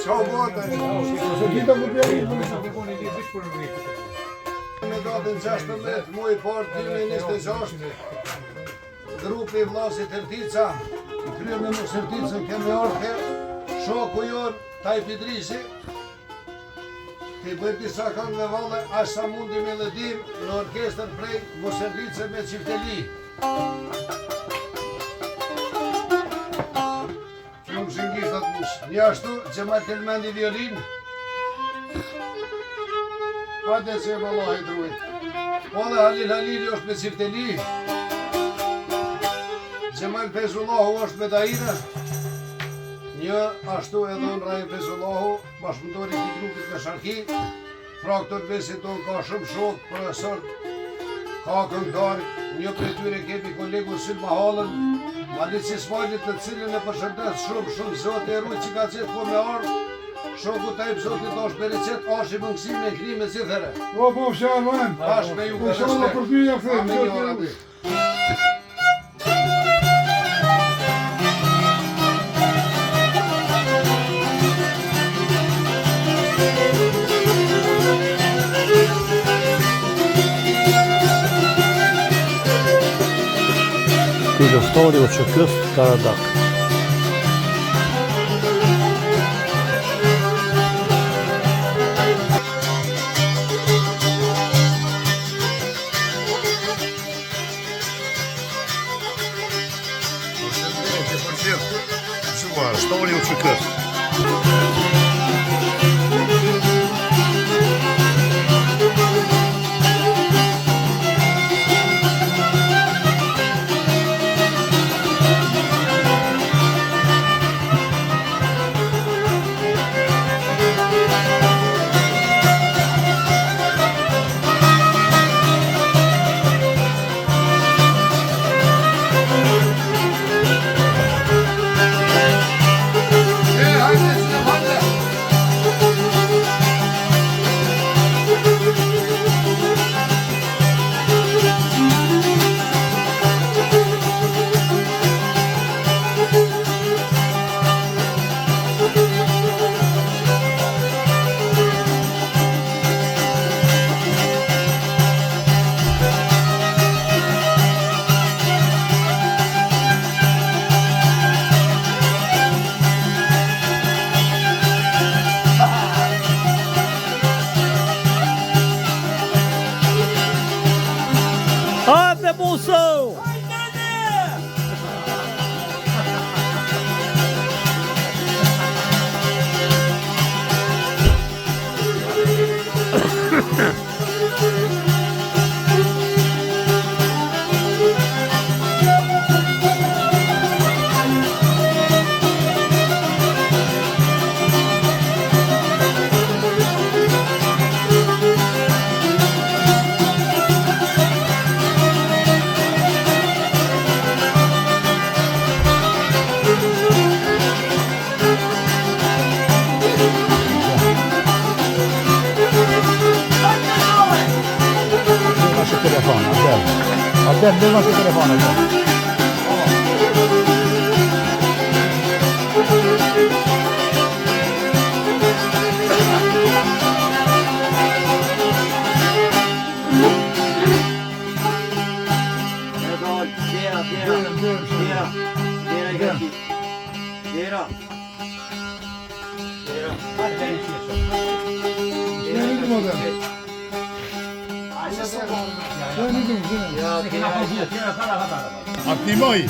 Ciao bota. Me datën 16 muaj parë 2026, grupi vllasit Ertica, i kryer me mos Erticën kemi orke, shoku jon Tajp Idrisi, ti bëjt disa këngë dhe valle, as sa mundi me lëdim në orkestrën prej mos Erticën me Çifteli. Shumë shëngisht atë mush. Një ashtu që ma telmendi violin, Hajde se vallahi drujt. Po dhe Halil Halili është me Çifteli. Gjemal Fezullahu është me Daira. Një ashtu edhe unë Rajim Fezullahu, bashkëpunëtori i grupit me Sharki. Pra këto të besit tonë ka shumë shok, profesor, ka këngëtar, një prej tyre kemi kolegu Sylma Hallën, Malici Smalit të cilin e përshëndes shumë zotë e rujt që ka qetë po me ardhë. Shoku Tajp zotit është bereqet, është i mungësi me kri me cithere. Po, fshalën. Bashkë me ju për respekt. Fshalën për ty ja them. Ky luftori u çkës Karadak. Luftori u çkës. Hajde Muso! Adel, deu nosso telefone aqui. A ti moj?